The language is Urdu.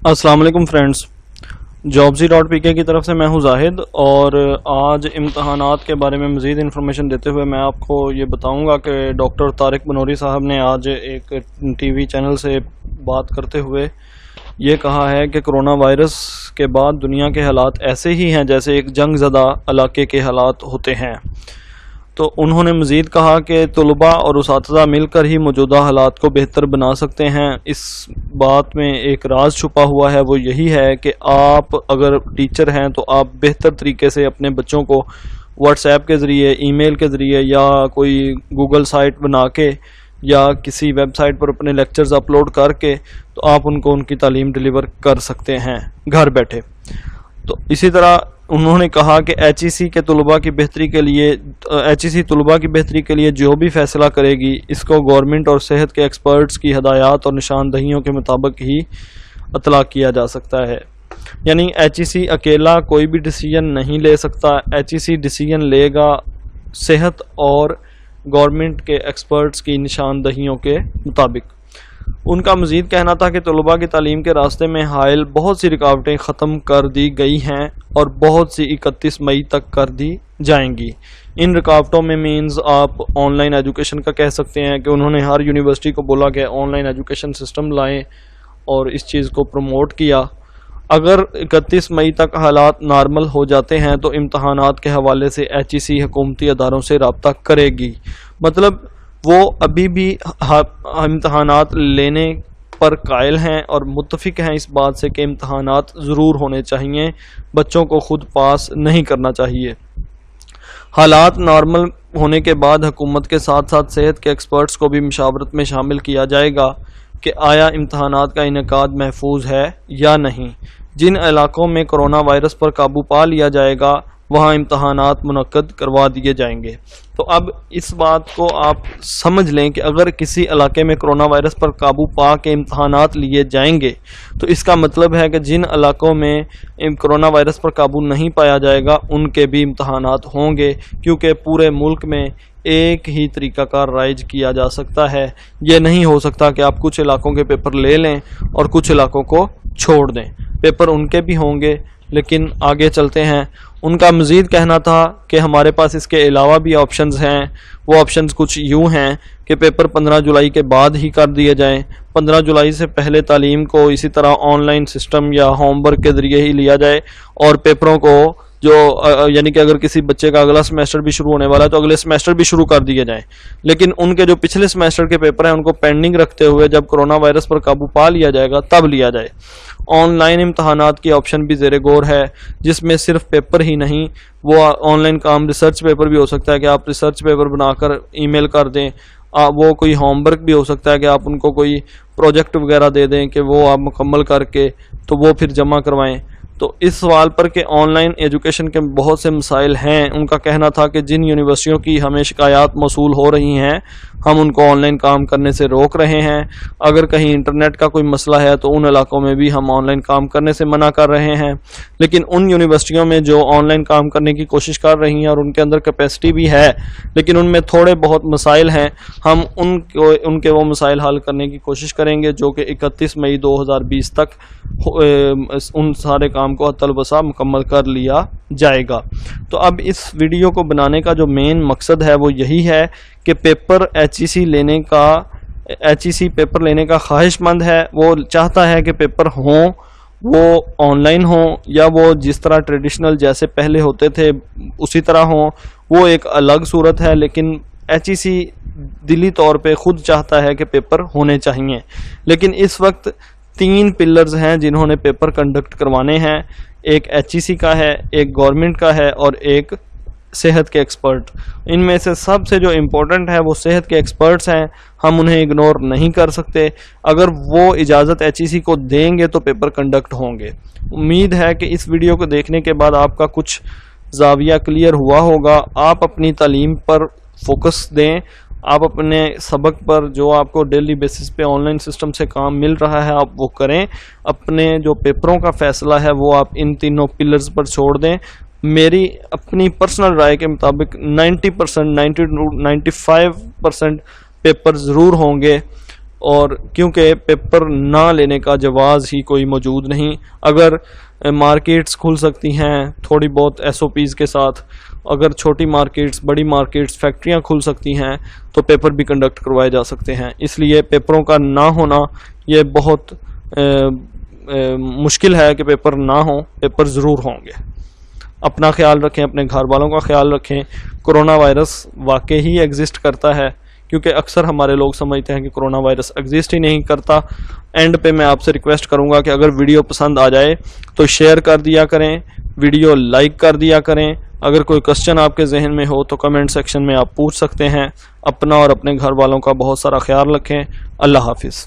السلام علیکم فرینڈز، jobzy.pk کی طرف سے میں ہوں زاہد، اور آج امتحانات کے بارے میں مزید انفارمیشن دیتے ہوئے میں آپ کو یہ بتاؤں گا کہ ڈاکٹر طارق بنوری صاحب نے آج ایک ٹی وی چینل سے بات کرتے ہوئے یہ کہا ہے کہ کرونا وائرس کے بعد دنیا کے حالات ایسے ہی ہیں جیسے ایک جنگ زدہ علاقے کے حالات ہوتے ہیں۔ تو انہوں نے مزید کہا کہ طلباء اور اساتذہ مل کر ہی موجودہ حالات کو بہتر بنا سکتے ہیں۔ اس بات میں ایک راز چھپا ہوا ہے، وہ یہی ہے کہ آپ اگر ٹیچر ہیں تو آپ بہتر طریقے سے اپنے بچوں کو واٹس ایپ کے ذریعے، ای میل کے ذریعے، یا کوئی گوگل سائٹ بنا کے یا کسی ویب سائٹ پر اپنے لیکچرز اپلوڈ کر کے تو آپ ان کو ان کی تعلیم ڈیلیور کر سکتے ہیں گھر بیٹھے۔ تو اسی طرح انہوں نے کہا کہ ایچ ای سی طلباء کی بہتری کے لیے جو بھی فیصلہ کرے گی اس کو گورنمنٹ اور صحت کے ایکسپرٹس کی ہدایات اور نشاندہیوں کے مطابق ہی اطلاق کیا جا سکتا ہے۔ یعنی ایچ ای سی اکیلا کوئی بھی ڈیسیجن نہیں لے سکتا، ایچ ای سی ڈیسیجن لے گا صحت اور گورنمنٹ کے ایکسپرٹس کی نشاندہیوں کے مطابق۔ ان کا مزید کہنا تھا کہ طلباء کی تعلیم کے راستے میں حائل بہت سی رکاوٹیں ختم کر دی گئی ہیں اور بہت سی 31 مئی تک کر دی جائیں گی۔ ان رکاوٹوں میں مینز آپ آن لائن ایجوکیشن کا کہہ سکتے ہیں کہ انہوں نے ہر یونیورسٹی کو بولا کہ آن لائن ایجوکیشن سسٹم لائیں اور اس چیز کو پروموٹ کیا۔ اگر 31 مئی تک حالات نارمل ہو جاتے ہیں تو امتحانات کے حوالے سے ایچ ای سی حکومتی اداروں سے رابطہ کرے گی۔ مطلب وہ ابھی بھی امتحانات لینے پر قائل ہیں اور متفق ہیں اس بات سے کہ امتحانات ضرور ہونے چاہیے، بچوں کو خود پاس نہیں کرنا چاہیے۔ حالات نارمل ہونے کے بعد حکومت کے ساتھ ساتھ صحت کے ایکسپرٹس کو بھی مشاورت میں شامل کیا جائے گا کہ آیا امتحانات کا انعقاد محفوظ ہے یا نہیں۔ جن علاقوں میں کرونا وائرس پر قابو پا لیا جائے گا وہاں امتحانات منعقد کروا دیے جائیں گے۔ تو اب اس بات کو آپ سمجھ لیں کہ اگر کسی علاقے میں کرونا وائرس پر قابو پا کے امتحانات لیے جائیں گے تو اس کا مطلب ہے کہ جن علاقوں میں کرونا وائرس پر قابو نہیں پایا جائے گا ان کے بھی امتحانات ہوں گے، کیونکہ پورے ملک میں ایک ہی طریقہ کار رائج کیا جا سکتا ہے۔ یہ نہیں ہو سکتا کہ آپ کچھ علاقوں کے پیپر لے لیں اور کچھ علاقوں کو چھوڑ دیں۔ پیپر ان کے بھی ہوں گے، لیکن آگے چلتے ہیں۔ ان کا مزید کہنا تھا کہ ہمارے پاس اس کے علاوہ بھی آپشنز ہیں۔ وہ آپشنز کچھ یوں ہیں کہ پیپر 15 جولائی کے بعد ہی کر دیے جائیں، 15 جولائی سے پہلے تعلیم کو اسی طرح آن لائن سسٹم یا ہوم ورک کے ذریعے ہی لیا جائے، اور پیپروں کو یعنی کہ اگر کسی بچے کا اگلا سمیسٹر بھی شروع ہونے والا ہے تو اگلے سمیسٹر بھی شروع کر دیے جائیں، لیکن ان کے جو پچھلے سمیسٹر کے پیپر ہیں ان کو پینڈنگ رکھتے ہوئے جب کرونا وائرس پر قابو پا لیا جائے گا تب لیا جائے۔ آن لائن امتحانات کی آپشن بھی زیر غور ہے، جس میں صرف پیپر ہی نہیں، وہ آن لائن کام ریسرچ پیپر بھی ہو سکتا ہے کہ آپ ریسرچ پیپر بنا کر ای میل کر دیں، وہ کوئی ہوم ورک بھی ہو سکتا ہے کہ آپ ان کو کوئی پروجیکٹ وغیرہ دے دیں کہ وہ آپ مکمل کر کے تو وہ پھر جمع کروائیں۔ تو اس سوال پر کہ آن لائن ایجوکیشن کے بہت سے مسائل ہیں، ان کا کہنا تھا کہ جن یونیورسٹیوں کی ہمیں شکایات موصول ہو رہی ہیں ہم ان کو آن لائن کام کرنے سے روک رہے ہیں۔ اگر کہیں انٹرنیٹ کا کوئی مسئلہ ہے تو ان علاقوں میں بھی ہم آن لائن کام کرنے سے منع کر رہے ہیں، لیکن ان یونیورسٹیوں میں جو آن لائن کام کرنے کی کوشش کر رہی ہیں اور ان کے اندر کیپیسٹی بھی ہے لیکن ان میں تھوڑے بہت مسائل ہیں، ہم ان کے وہ مسائل حل کرنے کی کوشش کریں گے جو کہ 31 مئی 2020 تک ان سارے کام کو حتی البصا مکمل کر لیا جائے گا۔ تو اب اس ویڈیو کو بنانے کا جو مین مقصد ہے وہ یہی ہے کہ پیپر ایچ ای سی پیپر لینے کا خواہش مند ہے، وہ چاہتا ہے کہ پیپر ہوں، وہ آن لائن ہوں یا وہ جس طرح ٹریڈیشنل جیسے پہلے ہوتے تھے اسی طرح ہوں، وہ ایک الگ صورت ہے، لیکن ایچ ای سی دلی طور پہ خود چاہتا ہے کہ پیپر ہونے چاہیے۔ لیکن اس وقت 3 پلرز ہیں جنہوں نے پیپر کنڈکٹ کروانے ہیں، ایک ایچ ای سی کا ہے، ایک گورنمنٹ کا ہے اور ایک صحت کے ایکسپرٹ۔ ان میں سے سب سے جو امپورٹنٹ ہے وہ صحت کے ایکسپرٹس ہیں، ہم انہیں اگنور نہیں کر سکتے۔ اگر وہ اجازت ایچ ای سی کو دیں گے تو پیپر کنڈکٹ ہوں گے۔ امید ہے کہ اس ویڈیو کو دیکھنے کے بعد آپ کا کچھ زاویہ کلیئر ہوا ہوگا۔ آپ اپنی تعلیم پر فوکس دیں، آپ اپنے سبق پر جو آپ کو ڈیلی بیسس پہ آن لائن سسٹم سے کام مل رہا ہے آپ وہ کریں، اپنے جو پیپروں کا فیصلہ ہے وہ آپ ان تینوں پلرز پر چھوڑ دیں۔ میری اپنی پرسنل رائے کے مطابق 90% 90 to 95% پیپر ضرور ہوں گے، اور کیونکہ پیپر نہ لینے کا جواز ہی کوئی موجود نہیں. اگر مارکیٹس کھل سکتی ہیں تھوڑی بہت ایس او پیز کے ساتھ، اگر چھوٹی مارکیٹس، بڑی مارکیٹس، فیکٹریاں کھل سکتی ہیں تو پیپر بھی کنڈکٹ کروائے جا سکتے ہیں. اس لیے پیپروں کا نہ ہونا یہ بہت مشکل ہے کہ پیپر نہ ہوں، پیپر ضرور ہوں گے. اپنا خیال رکھیں، اپنے گھر والوں کا خیال رکھیں. کرونا وائرس واقعی ہی ایگزسٹ کرتا ہے، کیونکہ اکثر ہمارے لوگ سمجھتے ہیں کہ کرونا وائرس ایگزسٹ ہی نہیں کرتا. اینڈ پہ میں آپ سے ریکویسٹ کروں گا کہ اگر ویڈیو پسند آ جائے تو شیئر کر دیا کریں، ویڈیو لائک کر دیا کریں. اگر کوئی کوسچن آپ کے ذہن میں ہو تو کمنٹ سیکشن میں آپ پوچھ سکتے ہیں. اپنا اور اپنے گھر والوں کا بہت سارا خیال رکھیں. اللہ حافظ.